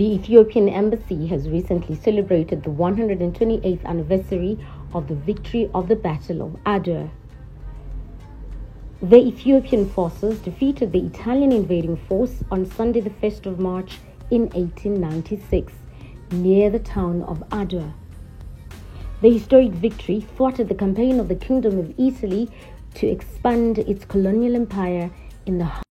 The Ethiopian embassy has recently celebrated the 128th anniversary of the victory of the Battle of Adwa. The Ethiopian forces defeated the Italian invading force on Sunday, the 1st of March in 1896, near the town of Adwa. The historic victory thwarted the campaign of the Kingdom of Italy to expand its colonial empire in the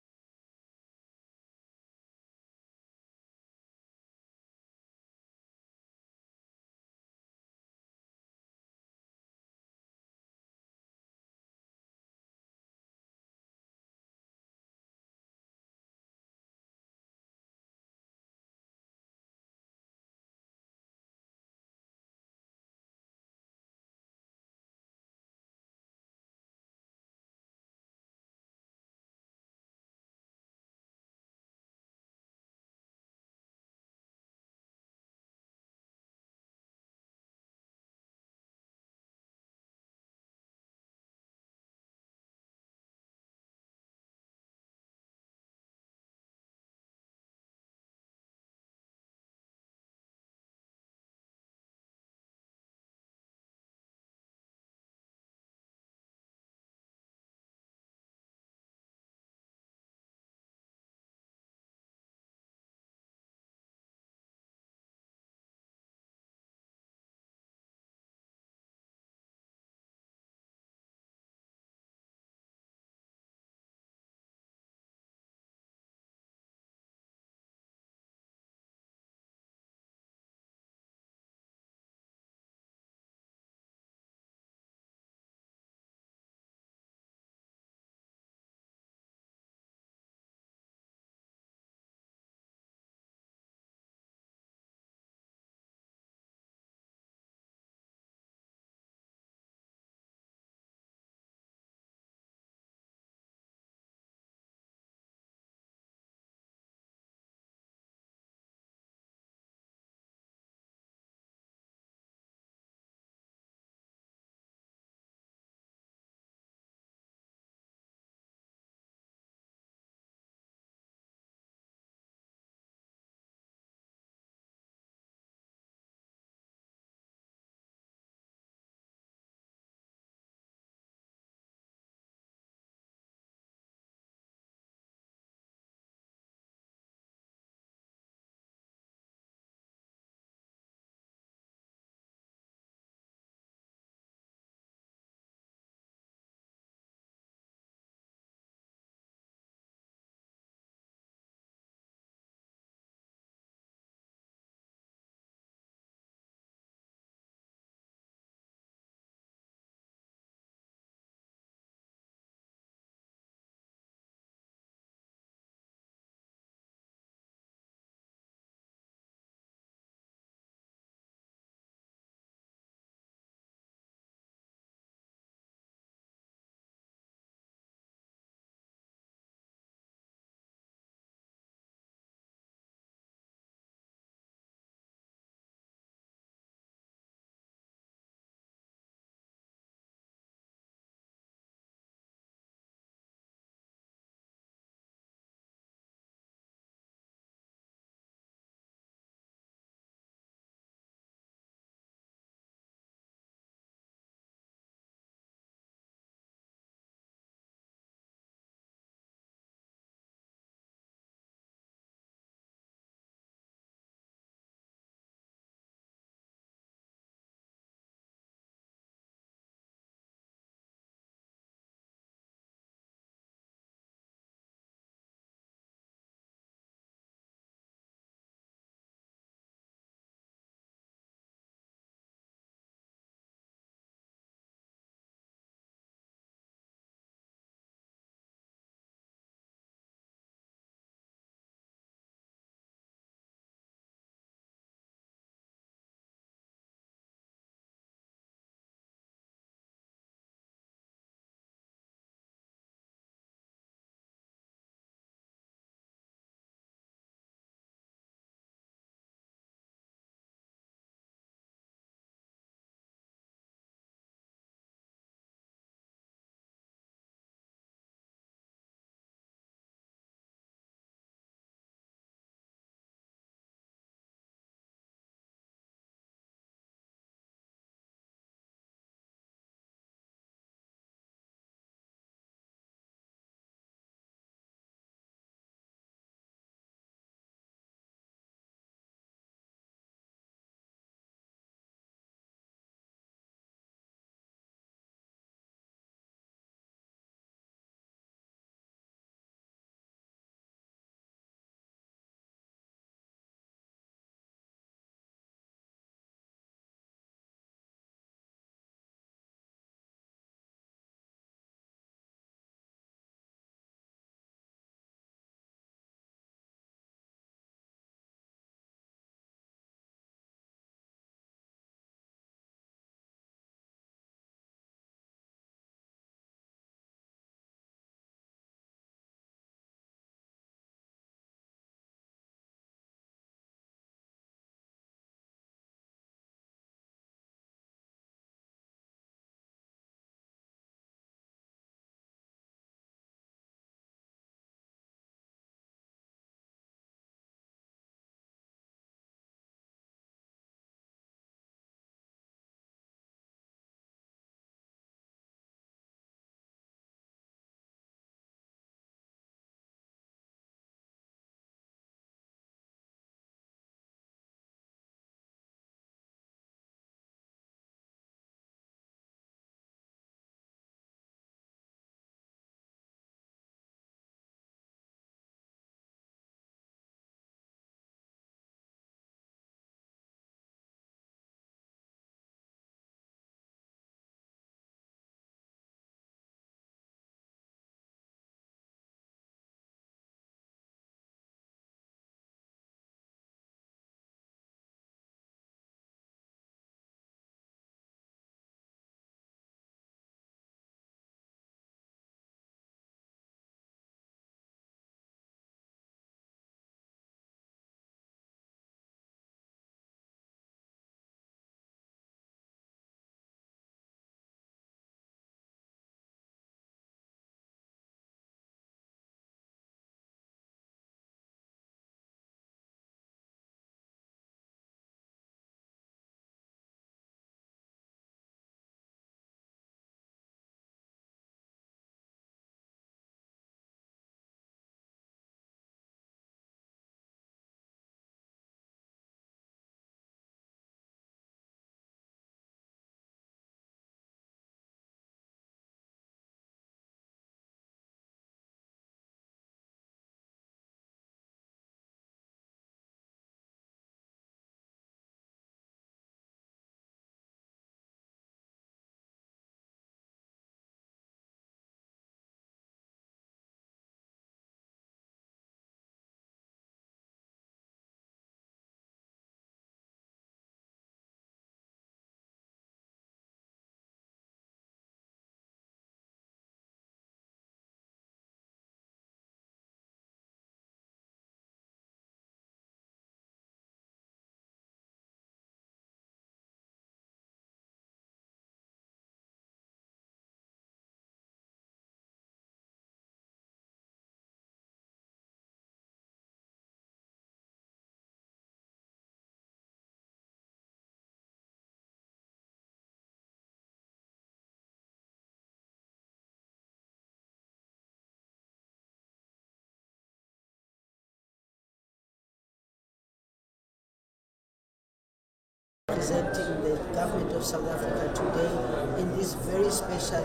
Presenting the government of South Africa today in this very special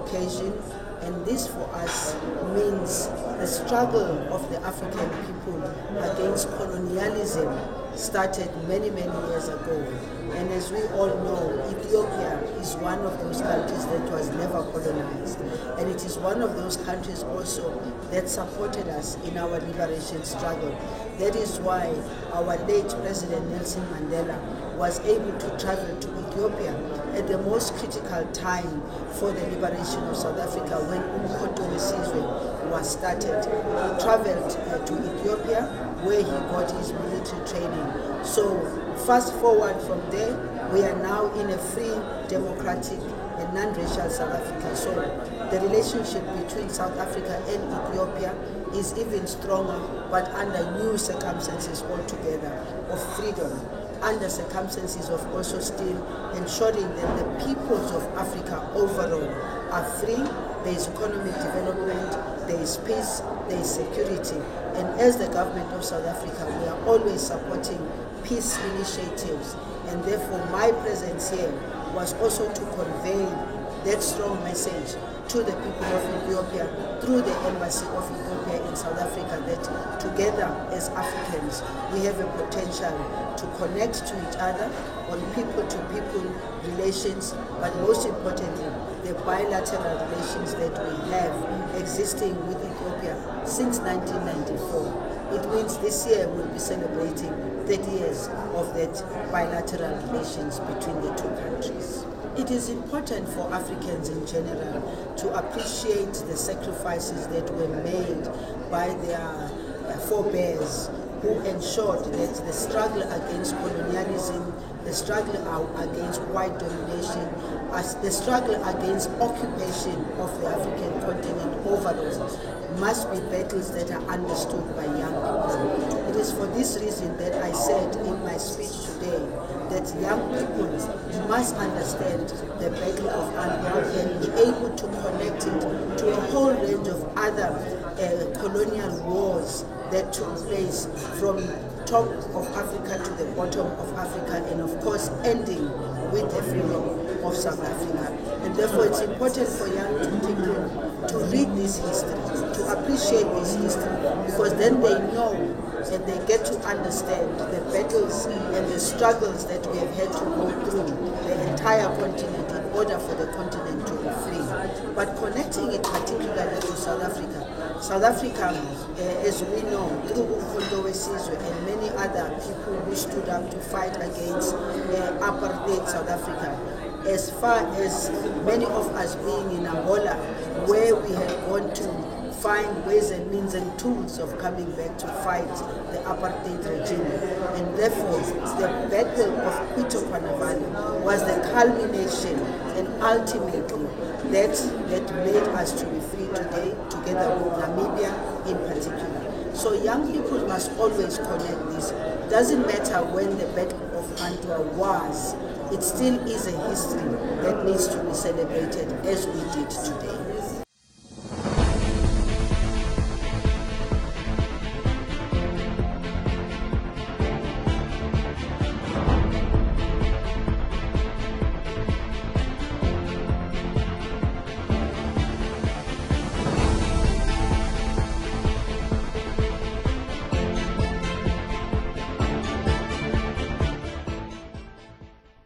occasion. And this for us means the struggle of the African people against colonialism started many years ago. And as we all know, Ethiopia is one of those countries that was never colonized. And it is one of those countries also that supported us in our liberation struggle. That is why our late President Nelson Mandela was able to travel to Ethiopia at the most critical time for the liberation of South Africa when Umkhonto Wesizwe was started. He traveled to Ethiopia where he got his military training. So fast forward from there, we are now in a free, democratic and non-racial South Africa. So the relationship between South Africa and Ethiopia is even stronger, but under new circumstances altogether of freedom, under circumstances of also still ensuring that the peoples of Africa overall are free, there is economic development, there is peace, there is security. And as the government of South Africa, we are always supporting peace initiatives. And therefore my presence here was also to convey that strong message to the people of Ethiopia through the Embassy of Ethiopia in South Africa, that together as Africans we have a potential to connect to each other on people-to-people relations, but most importantly the bilateral relations that we have existing with Ethiopia since 1994. It means this year we'll be celebrating 30 years of that bilateral relations between the two countries. It is important for Africans in general to appreciate the sacrifices that were made by their forebears who ensured that the struggle against colonialism, the struggle against white domination, the struggle against occupation of the African continent overall must be battles that are understood by young people. It is for this reason that I said in my speech today that young people must understand the Battle of Antwerp and be able to connect it to a whole range of other colonial wars that took place from top of Africa to the bottom of Africa, and of course ending with the freedom of South Africa. And therefore it's important for young people to read this history, to appreciate this history, because then they know and they get to understand the battles and the struggles that we have had to go through the entire continent in order for the continent to be free. But connecting it particularly to South Africa, South Africa, as we know, through Umkhonto Wesizwe and many other people who stood up to fight against apartheid South Africa, as far as many of us being in Angola, where we had gone to find ways and means and tools of coming back to fight the apartheid regime. And therefore, the battle of Quito Panavale was the culmination and ultimately that made us to be free today, together with Namibia in particular. So young people must always connect this. Doesn't matter when the Battle of Antwerp was, it still is a history that needs to be celebrated as we did today.